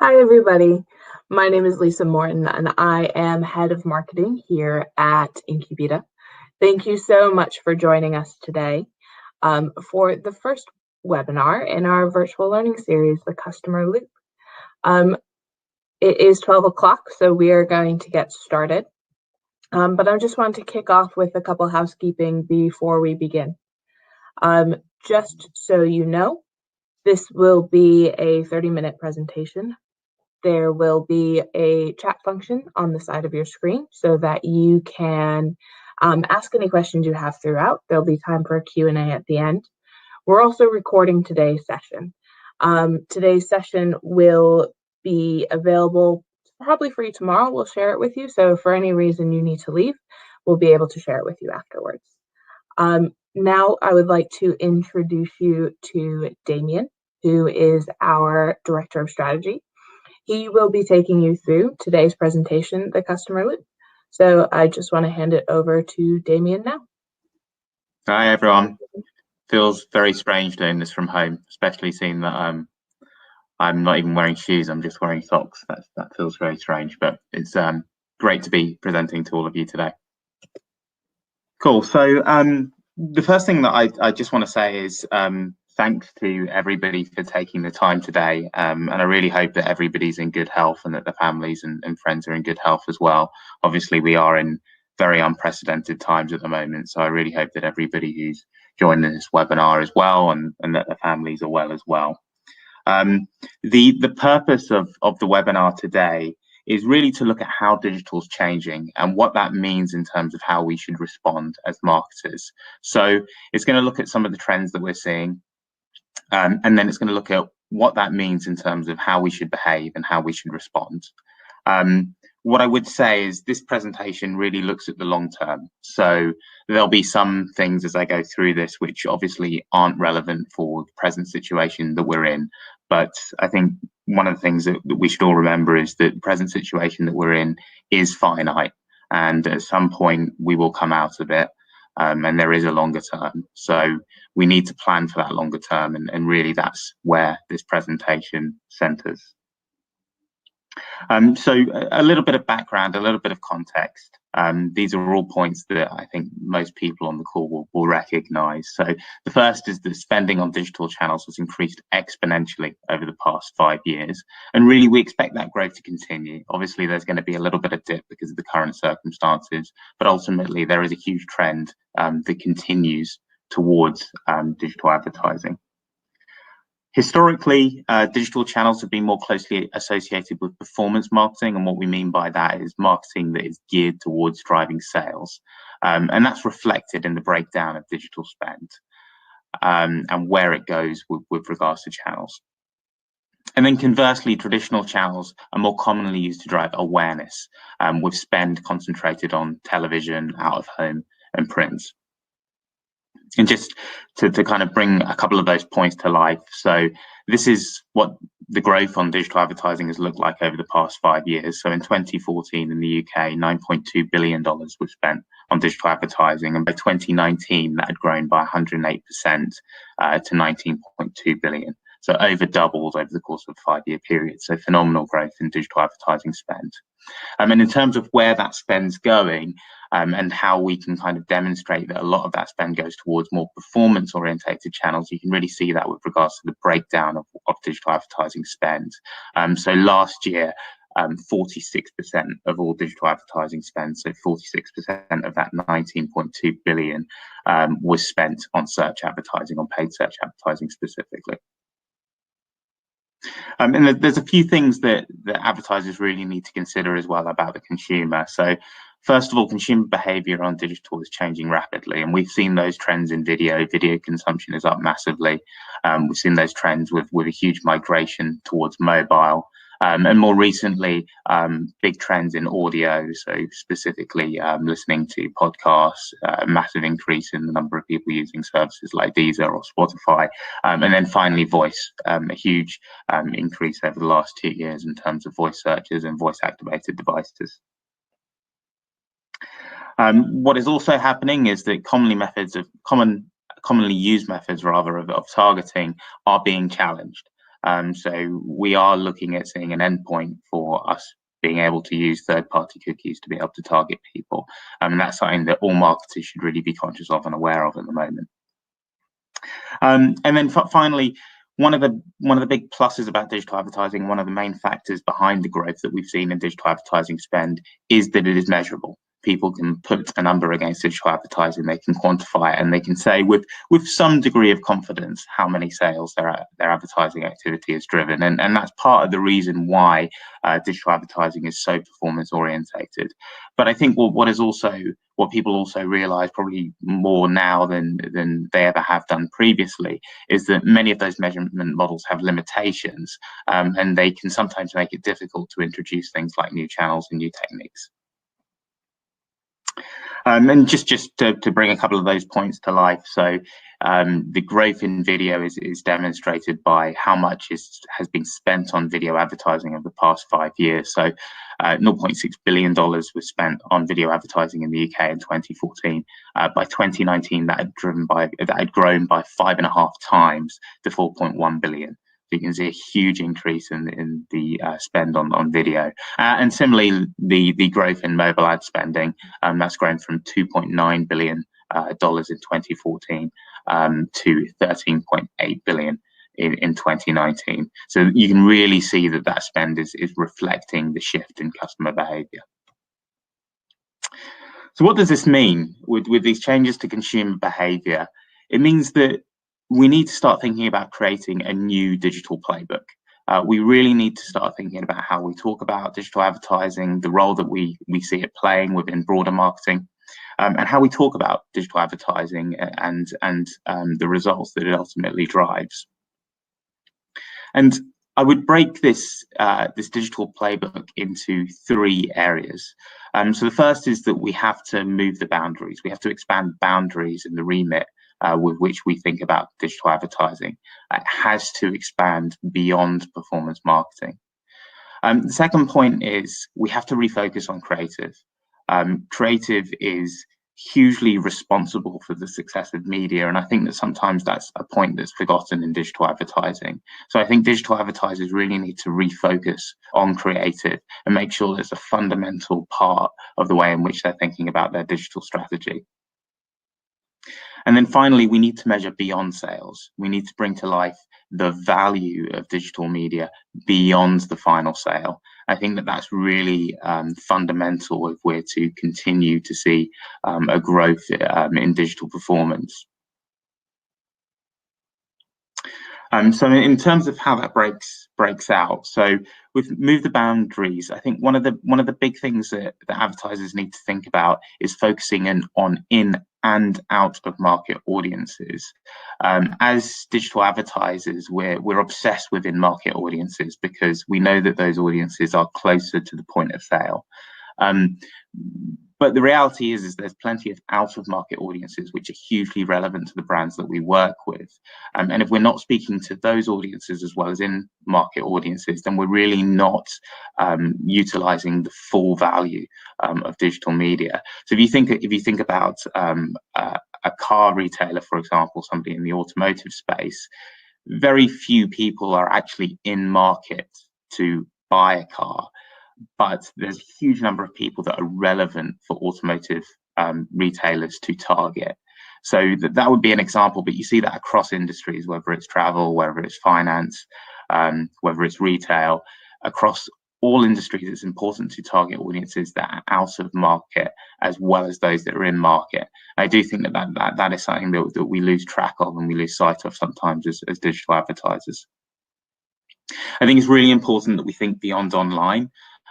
Hi, everybody. My name is Lisa Morton, and I am head of marketing here at Incubeta. Thank you so much for joining us today for the first webinar in our virtual learning series, The Customer Loop. It is 12 o'clock, so we are going to get started. But I just want to kick off with a couple housekeeping before we begin. Just so you know, this will be a 30-minute presentation. There will be a chat function on the side of your screen so that you can ask any questions you have throughout. There'll be time for a Q&A at the end. We're also recording today's session. Today's session will be available probably for you tomorrow. We'll share it with you. So if for any reason you need to leave, we'll be able to share it with you afterwards. Now I would like to introduce you to Damien, who is our Director of Strategy. He will be taking you through today's presentation, The Customer Loop. So I just want to hand it over to Damien now. Hi, everyone. Feels very strange doing this from home, especially seeing that I'm not even wearing shoes, I'm just wearing socks. That feels very strange, but it's great to be presenting to all of you today. Cool. So the first thing that I just want to say is thanks to everybody for taking the time today. And I really hope that everybody's in good health and that the families and friends are in good health as well. Obviously, we are in very unprecedented times at the moment. So I really hope that everybody who's joined this webinar as well and that the families are well as well. The purpose of the webinar today is really to look at how digital is changing and what that means in terms of how we should respond as marketers. So it's going to look at some of the trends that we're seeing, and then it's going to look at what that means in terms of how we should behave and how we should respond. What I would say is this presentation really looks at the long term. So there'll be some things as I go through this which obviously aren't relevant for the present situation that we're in. But I think one of the things that we should all remember is that the present situation that we're in is finite. And at some point we will come out of it. And there is a longer term. So we need to plan for that longer term. And really that's where this presentation centers. So a little bit of background, a little bit of context. These are all points that I think most people on the call will recognize. So the first is that spending on digital channels has increased exponentially over the past 5 years. And really, we expect that growth to continue. Obviously, there's going to be a little bit of dip because of the current circumstances, but ultimately there is a huge trend that continues towards digital advertising. Historically, digital channels have been more closely associated with performance marketing, and what we mean by that is marketing that is geared towards driving sales. And that's reflected in the breakdown of digital spend and where it goes with regards to channels. And then conversely, traditional channels are more commonly used to drive awareness, with spend concentrated on television, out of home, and print. And just to kind of bring a couple of those points to life. So this is what the growth on digital advertising has looked like over the past 5 years. So in 2014 in the UK, $9.2 billion was spent on digital advertising. And by 2019, that had grown by 108% to 19.2 billion. So over doubled over the course of a 5-year period. So phenomenal growth in digital advertising spend. And in terms of where that spend's going and how we can kind of demonstrate that a lot of that spend goes towards more performance orientated channels, you can really see that with regards to the breakdown of digital advertising spend. So last year, 46% of all digital advertising spend, so 46% of that 19.2 billion was spent on search advertising, on paid search advertising specifically. And there's a few things that advertisers really need to consider as well about the consumer. So first of all, consumer behavior on digital is changing rapidly, and we've seen those trends in video. Video consumption is up massively. We've seen those trends with a huge migration towards mobile. And more recently, big trends in audio, so specifically listening to podcasts, a massive increase in the number of people using services like Deezer or Spotify. And then finally, voice, a huge increase over the last 2 years in terms of voice searches and voice-activated devices. What is also happening is that commonly used methods of targeting are being challenged. So we are looking at seeing an endpoint for us being able to use third-party cookies to be able to target people. And that's something that all marketers should really be conscious of and aware of at the moment. And then finally, one of the big pluses about digital advertising, one of the main factors behind the growth that we've seen in digital advertising spend, is that it is measurable. People can put a number against digital advertising, they can quantify it, and they can say with some degree of confidence how many sales their advertising activity has driven. And that's part of the reason why digital advertising is so performance orientated. But I think what people also realize, probably more now than they ever have done previously, is that many of those measurement models have limitations, and they can sometimes make it difficult to introduce things like new channels and new techniques. And just to bring a couple of those points to life, so the growth in video is demonstrated by how much has been spent on video advertising over the past 5 years. So $0.6 billion was spent on video advertising in the UK in 2014. By 2019, that had grown by 5.5 times to 4.1 billion. So you can see a huge increase in the spend on video. And similarly, the growth in mobile ad spending, that's grown from $2.9 billion in 2014 to 13.8 billion in 2019. So you can really see that spend is reflecting the shift in customer behavior. So what does this mean with these changes to consumer behavior? It means that we need to start thinking about creating a new digital playbook. We really need to start thinking about how we talk about digital advertising, the role that we see it playing within broader marketing, and how we talk about digital advertising and the results that it ultimately drives. And I would break this digital playbook into 3 areas. So the first is that we have to move the boundaries. We have to expand boundaries in the remit with which we think about digital advertising. It has to expand beyond performance marketing. The second point is we have to refocus on creative. Creative is hugely responsible for the success of media, and I think that sometimes that's a point that's forgotten in digital advertising. So I think digital advertisers really need to refocus on creative and make sure that it's a fundamental part of the way in which they're thinking about their digital strategy. And then finally, we need to measure beyond sales. We need to bring to life the value of digital media beyond the final sale. I think that that's really fundamental if we're to continue to see a growth in digital performance. So in terms of how that breaks out, so we've moved the boundaries. I think one of the big things that advertisers need to think about is focusing on in and out of market audiences. As digital advertisers, we're obsessed with in market audiences because we know that those audiences are closer to the point of sale. But the reality is there's plenty of out-of-market audiences which are hugely relevant to the brands that we work with. And if we're not speaking to those audiences as well as in-market audiences, then we're really not utilizing the full value of digital media. So if you think about a car retailer, for example, somebody in the automotive space, very few people are actually in market to buy a car. But there's a huge number of people that are relevant for automotive retailers to target. So that would be an example, but you see that across industries, whether it's travel, whether it's finance, whether it's retail. Across all industries, it's important to target audiences that are out of market as well as those that are in market. I do think that is something that we lose track of and we lose sight of sometimes as digital advertisers. I think it's really important that we think beyond online.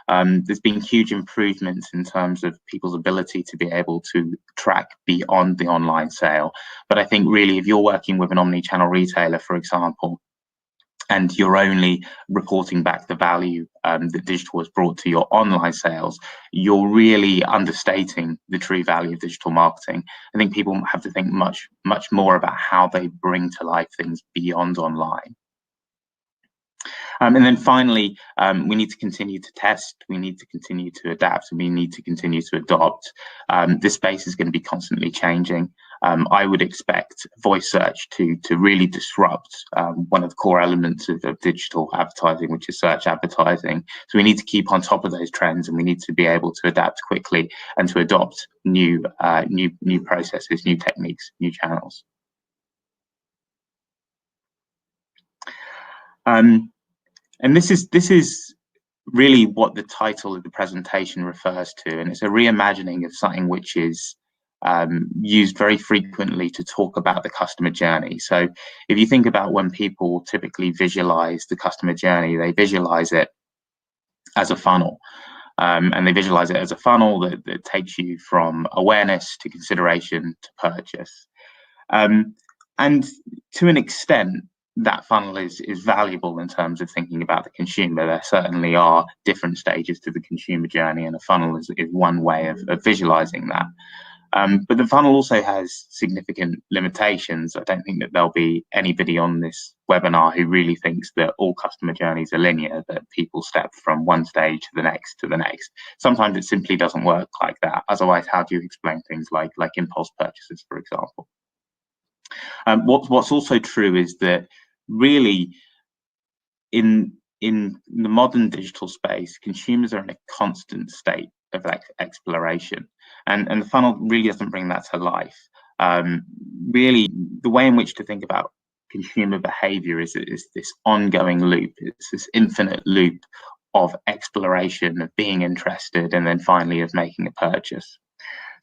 There's been huge improvements in terms of people's ability to be able to track beyond the online sale. But I think really if you're working with an omni-channel retailer, for example, and you're only reporting back the value that digital has brought to your online sales, you're really understating the true value of digital marketing. I think people have to think much more about how they bring to life things beyond online. And then finally, we need to continue to test, we need to continue to adapt, and we need to continue to adopt. This space is going to be constantly changing. I would expect voice search to really disrupt one of the core elements of digital advertising, which is search advertising. So we need to keep on top of those trends, and we need to be able to adapt quickly and to adopt new processes, new techniques, new channels. And this is really what the title of the presentation refers to, and it's a reimagining of something which is used very frequently to talk about the customer journey. So if you think about when people typically visualize the customer journey, they visualize it as a funnel. And they visualize it as a funnel that takes you from awareness to consideration to purchase. And to an extent, that funnel is valuable in terms of thinking about the consumer. There certainly are different stages to the consumer journey, and a funnel is one way of visualizing that. But the funnel also has significant limitations. I don't think that there'll be anybody on this webinar who really thinks that all customer journeys are linear, that people step from one stage to the next to the next. Sometimes it simply doesn't work like that. Otherwise, how do you explain things like impulse purchases, for example? What's also true is that really in the modern digital space, consumers are in a constant state of exploration, and the funnel really doesn't bring that to life. Really, the way in which to think about consumer behavior is this ongoing loop. It's this infinite loop of exploration, of being interested, and then finally of making a purchase.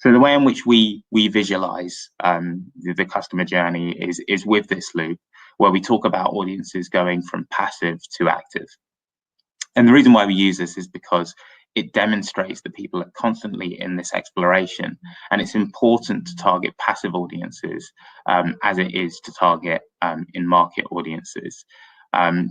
So the way in which we visualize the customer journey is with this loop, where we talk about audiences going from passive to active. And the reason why we use this is because it demonstrates that people are constantly in this exploration, and it's important to target passive audiences as it is to target in-market audiences.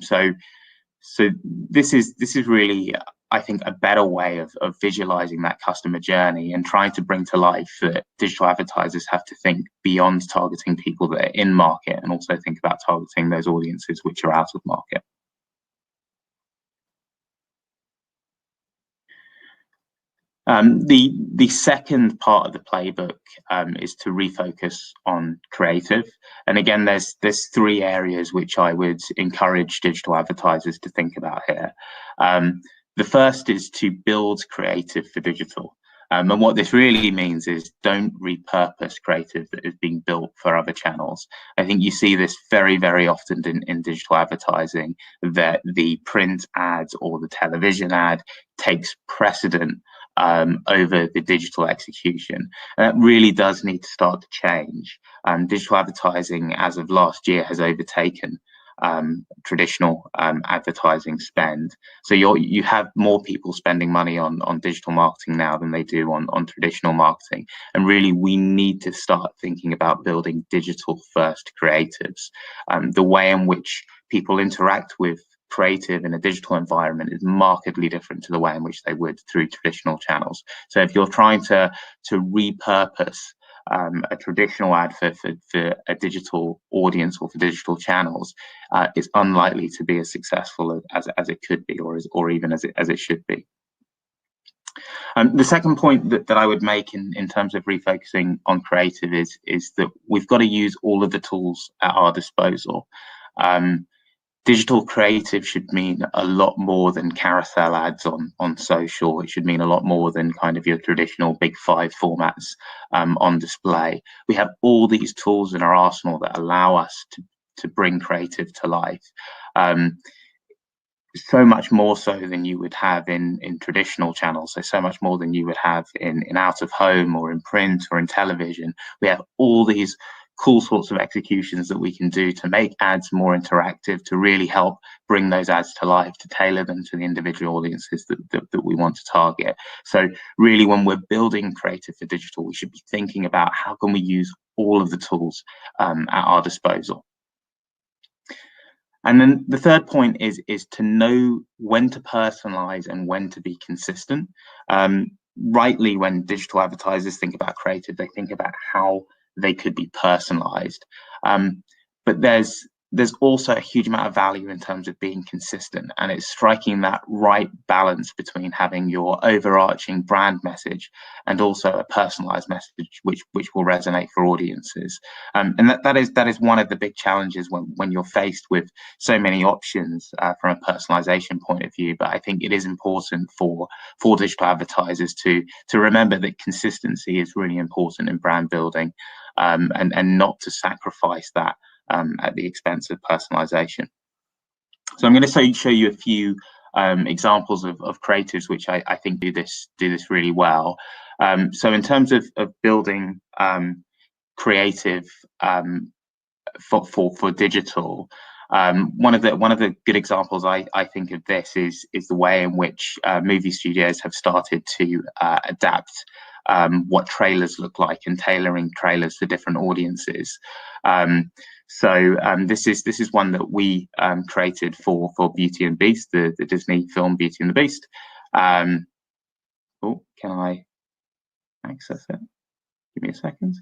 So this is really, I think, a better way of visualizing that customer journey and trying to bring to life that digital advertisers have to think beyond targeting people that are in market and also think about targeting those audiences which are out of market. The second part of the playbook is to refocus on creative. And again, there's three areas which I would encourage digital advertisers to think about here. The first is to build creative for digital. And what this really means is don't repurpose creative that is being built for other channels. I think you see this very, very often in digital advertising, that the print ad or the television ad takes precedent over the digital execution. And that really does need to start to change. Digital advertising, as of last year, has overtaken traditional advertising spend. So you have more people spending money on digital marketing now than they do on traditional marketing. And really, we need to start thinking about building digital first creatives. The way in which people interact with creative in a digital environment is markedly different to the way in which they would through traditional channels. So if you're trying to repurpose a traditional ad for a digital audience or for digital channels, it's unlikely to be as successful as it could be, or even as it should be. The second point that I would make in terms of refocusing on creative is that we've got to use all of the tools at our disposal. Digital creative should mean a lot more than carousel ads on social. It should mean a lot more than kind of your traditional big 5 formats on display. We have all these tools in our arsenal that allow us to bring creative to life. So much more so than you would have in traditional channels. So much more than you would have in out of home or in print or in television. We have all these cool sorts of executions that we can do to make ads more interactive, to really help bring those ads to life, to tailor them to the individual audiences that we want to target. So really, when we're building creative for digital, we should be thinking about how can we use all of the tools at our disposal. And then the third point is to know when to personalize and when to be consistent. Rightly, when digital advertisers think about creative, they think about how they could be personalized. But there's there's also a huge amount of value in terms of being consistent, and it's striking that right balance between having your overarching brand message and also a personalized message which will resonate for audiences. And that is one of the big challenges when you're faced with so many options from a personalization point of view. But I think it is important for digital advertisers to remember that consistency is really important in brand building, and not to sacrifice that at the expense of personalization. So I'm going to show you a few examples of creatives which I think do this really well. So in terms of building creative for digital, one of the good examples I think of this is the way in which movie studios have started to adapt what trailers look like and tailoring trailers for different audiences. So this is one that we created for Beauty and Beast, the Disney film Beauty and the Beast. Can I access it? Give me a second.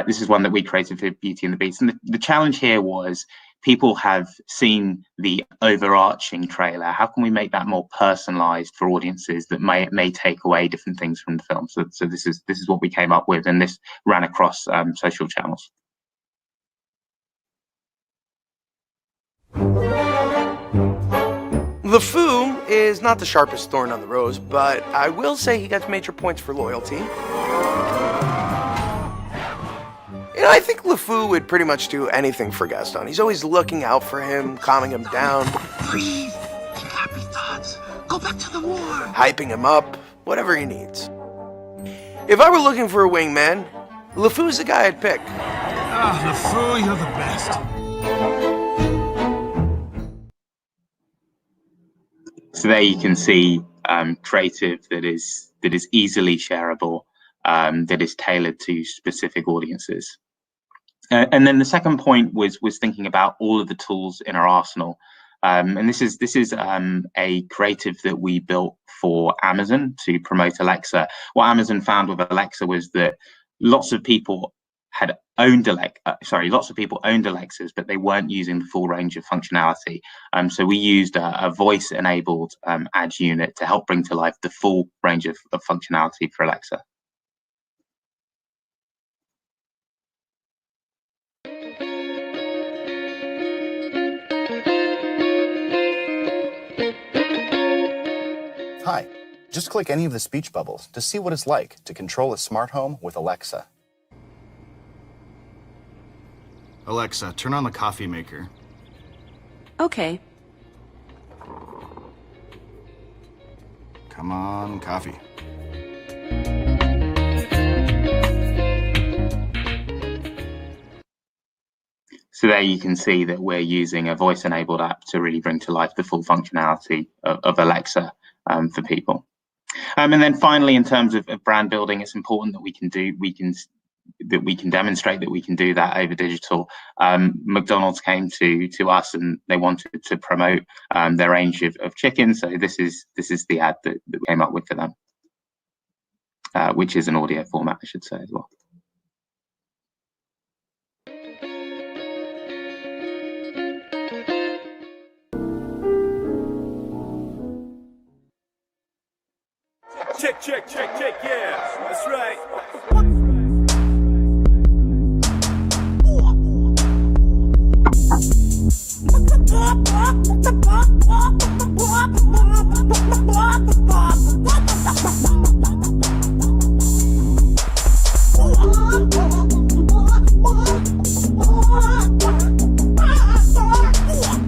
This is one that we created for Beauty and the Beast, and the challenge here was people have seen the overarching trailer. How can we make that more personalized for audiences that may take away different things from the film? So this is what we came up with, and this ran across social channels. LeFou is not the sharpest thorn on the rose, but I will say he gets major points for loyalty. You know, I think LeFou would pretty much do anything for Gaston. He's always looking out for him, calming him down. Please, think happy thoughts. Go back to the war. Hyping him up, whatever he needs. If I were looking for a wingman, LeFou's the guy I'd pick. LeFou, you're the best. So there you can see creative that is easily shareable, that is tailored to specific audiences. And then the second point was thinking about all of the tools in our arsenal. And this is a creative that we built for Amazon to promote Alexa. What Amazon found with Alexa was that lots of people owned Alexas, but they weren't using the full range of functionality. So we used a voice-enabled ad unit to help bring to life the full range of functionality for Alexa. Hi, just click any of the speech bubbles to see what it's like to control a smart home with Alexa. Alexa, turn on the coffee maker. Okay. Come on, coffee. So there you can see that we're using a voice-enabled app to really bring to life the full functionality of Alexa for people. And then finally, in terms of brand building, it's important that we can demonstrate that we can do that over digital. McDonald's came to us and they wanted to promote their range of chicken. So this is the ad that we came up with for them, which is an audio format, I should say, as well. Check, check, check, check, yeah, that's right.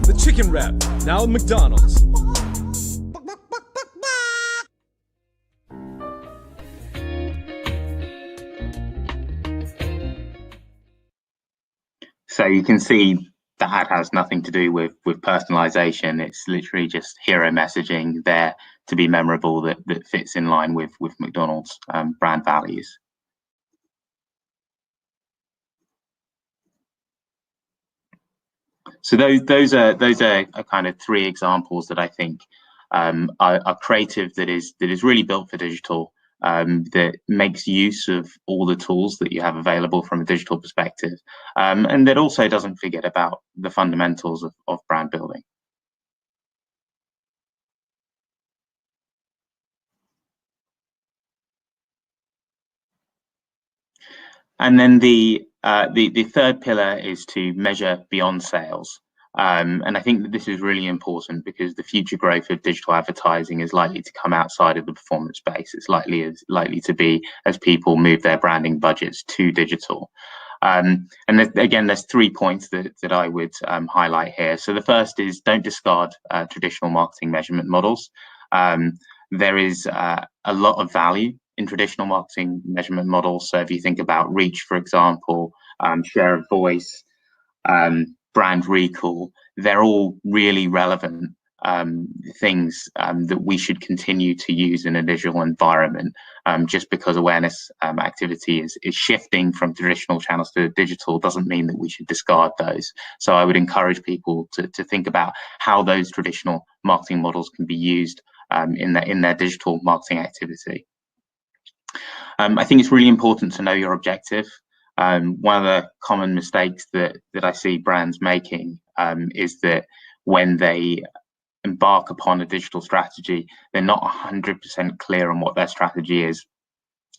The chicken wrap, now at McDonald's. So you can see that ad has nothing to do with personalization. It's literally just hero messaging there to be memorable that fits in line with McDonald's brand values. So those are kind of three examples that I think are creative that is really built for digital, that makes use of all the tools that you have available from a digital perspective, and that also doesn't forget about the fundamentals of brand building. And then the third pillar is to measure beyond sales. And I think that this is really important because the future growth of digital advertising is likely to come outside of the performance space. It's likely to be as people move their branding budgets to digital. And again, there's 3 points that I would highlight here. So the first is don't discard traditional marketing measurement models. There is a lot of value in traditional marketing measurement models. So if you think about reach, for example, share of voice, brand recall, they're all really relevant things that we should continue to use in a digital environment. Just because awareness activity is shifting from traditional channels to digital doesn't mean that we should discard those. So I would encourage people to think about how those traditional marketing models can be used in their digital marketing activity. I think it's really important to know your objective. One of the common mistakes that I see brands making is that when they embark upon a digital strategy, they're not 100% clear on what their strategy is.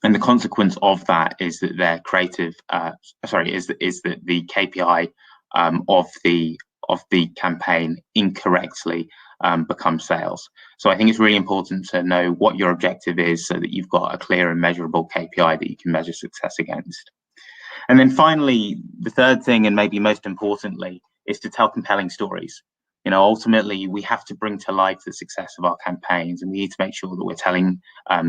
And the consequence of that is that their creative, is that the KPI of the campaign incorrectly become sales. So I think it's really important to know what your objective is so that you've got a clear and measurable KPI that you can measure success against. And then finally, the third thing, and maybe most importantly, is to tell compelling stories. You know, ultimately, we have to bring to life the success of our campaigns, and we need to make sure that we're telling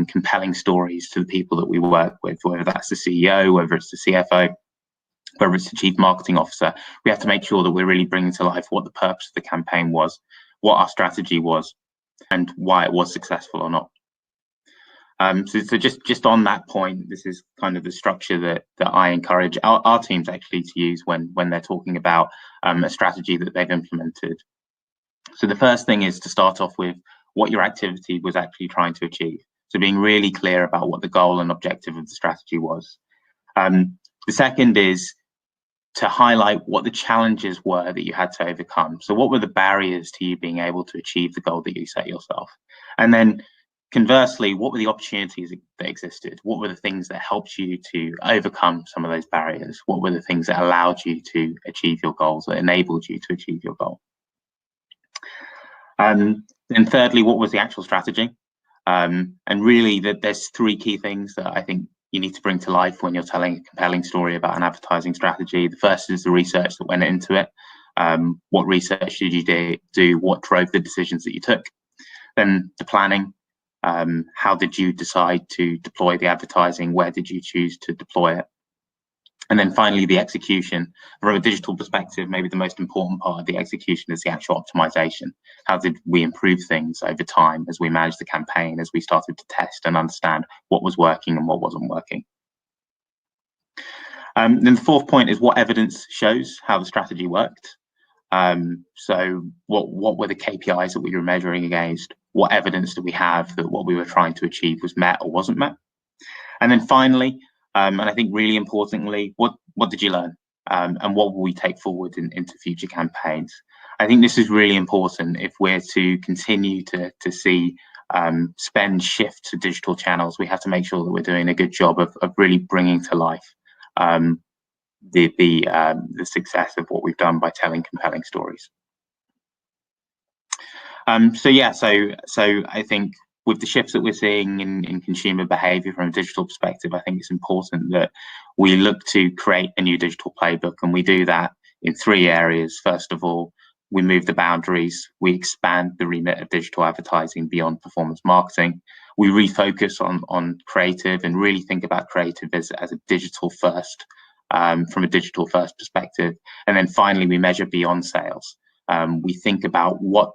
compelling stories to the people that we work with, whether that's the CEO, whether it's the CFO, whether it's the chief marketing officer. We have to make sure that we're really bringing to life what the purpose of the campaign was, what our strategy was, and why it was successful or not. So just on that point, this is kind of the structure that I encourage our teams actually to use when they're talking about a strategy that they've implemented. So the first thing is to start off with what your activity was actually trying to achieve. So being really clear about what the goal and objective of the strategy was. The second is to highlight what the challenges were that you had to overcome. So what were the barriers to you being able to achieve the goal that you set yourself? And then conversely, what were the opportunities that existed? What were the things that helped you to overcome some of those barriers? What were the things that allowed you to achieve your goals, that enabled you to achieve your goal? And thirdly, what was the actual strategy? And really, there's 3 key things that I think you need to bring to life when you're telling a compelling story about an advertising strategy. The first is the research that went into it. What research did you do? What drove the decisions that you took? Then the planning. How did you decide to deploy the advertising? Where did you choose to deploy it? And then finally, the execution. From a digital perspective, maybe the most important part of the execution is the actual optimization. How did we improve things over time as we managed the campaign, as we started to test and understand what was working and what wasn't working? Then the fourth point is what evidence shows how the strategy worked. So what were the KPIs that we were measuring against? What evidence do we have that what we were trying to achieve was met or wasn't met? And then finally, and I think really importantly, what did you learn? And what will we take forward into future campaigns? I think this is really important if we're to continue to see spend shift to digital channels. We have to make sure that we're doing a good job of really bringing to life the success of what we've done by telling compelling stories. So I think with the shifts that we're seeing in consumer behavior from a digital perspective, I think it's important that we look to create a new digital playbook, and we do that in 3 areas. First of all, we move the boundaries, we expand the remit of digital advertising beyond performance marketing. We refocus on creative and really think about creative as a digital first, from a digital first perspective. And then finally, we measure beyond sales. We think about what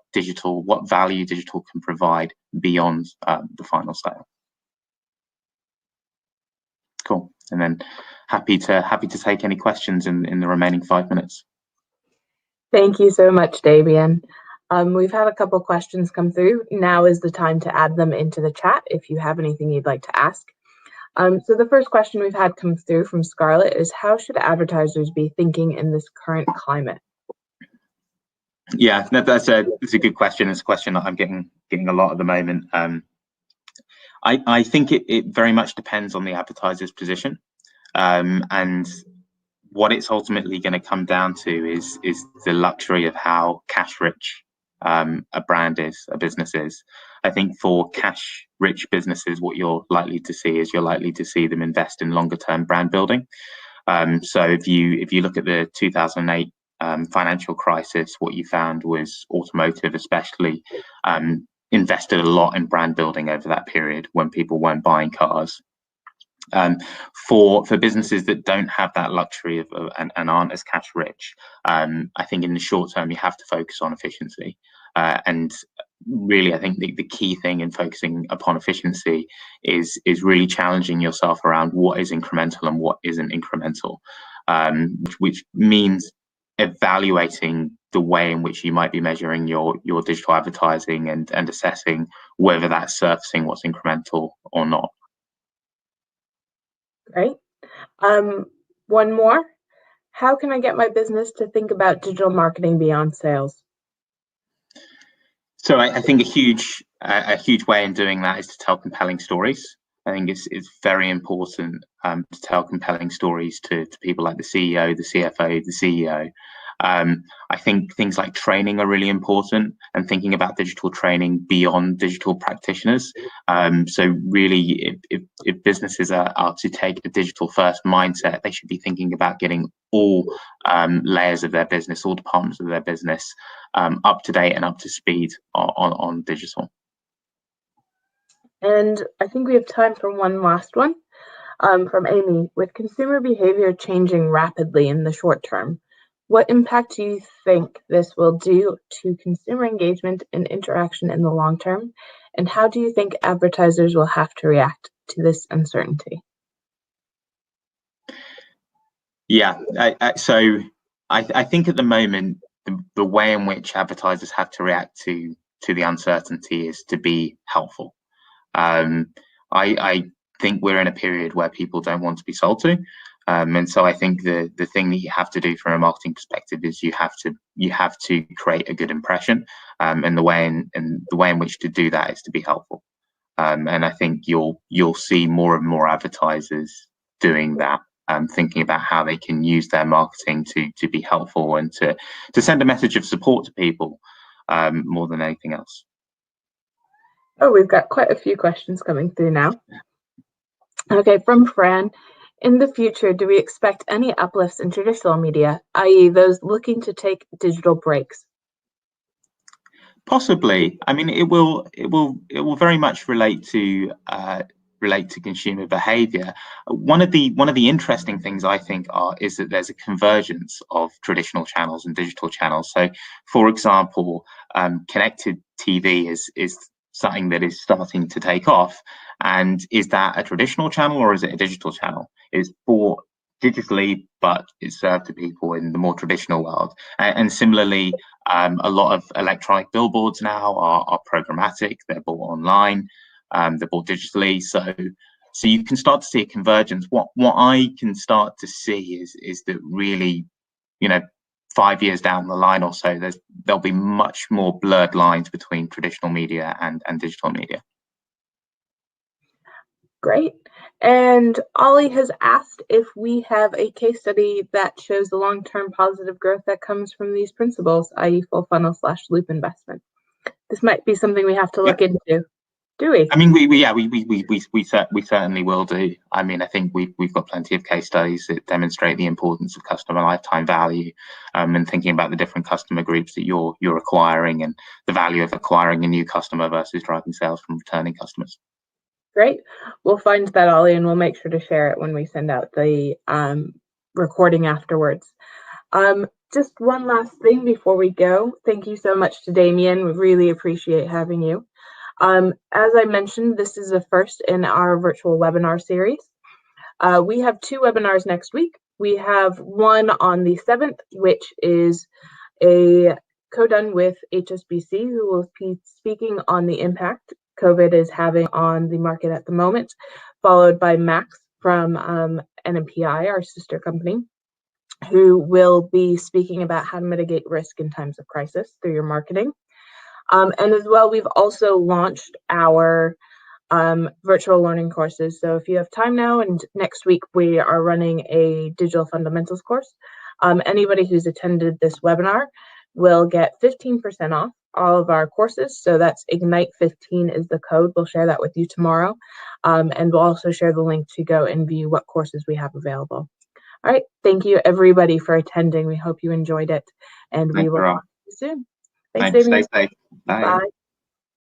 value digital can provide beyond the final sale. Cool. And then happy to take any questions in the remaining 5 minutes. Thank you so much, Damien. We've had a couple questions come through. Now is the time to add them into the chat if you have anything you'd like to ask. So the first question we've had come through from Scarlett is, how should advertisers be thinking in this current climate? Yeah, that's a good question. It's a question that I'm getting a lot at the moment. I think it very much depends on the advertiser's position, and what it's ultimately going to come down to is the luxury of how cash rich a brand is, a business is. I think for cash rich businesses, what you're likely to see is them invest in longer term brand building. So if you look at the 2008 financial crisis, what you found was automotive especially invested a lot in brand building over that period when people weren't buying cars. For businesses that don't have that luxury of and aren't as cash rich, I think in the short term you have to focus on efficiency. And really, I think the key thing in focusing upon efficiency is really challenging yourself around what is incremental and what isn't incremental, which means evaluating the way in which you might be measuring your digital advertising and assessing whether that's surfacing what's incremental or not. Great. One more. How can I get my business to think about digital marketing beyond sales? So I think a huge way in doing that is to tell compelling stories. I think it's very important to tell compelling stories to people like the CEO, the CFO, the CEO. I think things like training are really important, and thinking about digital training beyond digital practitioners. So really, if businesses are to take a digital first mindset, they should be thinking about getting all layers of their business, all departments of their business up to date and up to speed on digital. And I think we have time for one last one from Amy. With consumer behavior changing rapidly in the short term, what impact do you think this will do to consumer engagement and interaction in the long term? And how do you think advertisers will have to react to this uncertainty? Yeah, so I think at the moment, the way in which advertisers have to react to the uncertainty is to be helpful. I think we're in a period where people don't want to be sold to. And so I think the thing that you have to do from a marketing perspective is you have to create a good impression, and the way in which to do that is to be helpful. And I think you'll see more and more advertisers doing that, thinking about how they can use their marketing to be helpful and to send a message of support to people more than anything else. Oh, we've got quite a few questions coming through now. Okay, from Fran. In the future, do we expect any uplifts in traditional media, i.e. those looking to take digital breaks? Possibly. I mean, it will very much relate to consumer behavior. One of the interesting things I think is that there's a convergence of traditional channels and digital channels. So, for example, connected TV is something that is starting to take off. And is that a traditional channel or is it a digital channel? It's bought digitally, but it's served to people in the more traditional world. And similarly, a lot of electronic billboards now are programmatic. They're bought online, they're bought digitally. So you can start to see a convergence. What I can start to see is that really, 5 years down the line or so, there'll be much more blurred lines between traditional media and digital media. Great. And Ollie has asked if we have a case study that shows the long-term positive growth that comes from these principles, i.e. full funnel / loop investment. This might be something we have to look into. Do we? I mean, we certainly will do. I mean, I think we've got plenty of case studies that demonstrate the importance of customer lifetime value, and thinking about the different customer groups that you're acquiring and the value of acquiring a new customer versus driving sales from returning customers. Great. We'll find that, Ollie, and we'll make sure to share it when we send out the recording afterwards. Just one last thing before we go. Thank you so much to Damien. We really appreciate having you. As I mentioned, this is the first in our virtual webinar series. We have 2 webinars next week. We have one on the 7th, which is a co-done with HSBC, who will be speaking on the impact COVID is having on the market at the moment, followed by Max from NMPI, our sister company, who will be speaking about how to mitigate risk in times of crisis through your marketing. And as well, we've also launched our virtual learning courses. So if you have time now, and next week we are running a digital fundamentals course. Anybody who's attended this webinar will get 15% off all of our courses. So that's Ignite15 is the code. We'll share that with you tomorrow. And we'll also share the link to go and view what courses we have available. All right. Thank you, everybody, for attending. We hope you enjoyed it. And we will talk to you soon. Thanks, Damien. Stay safe. Bye. Bye.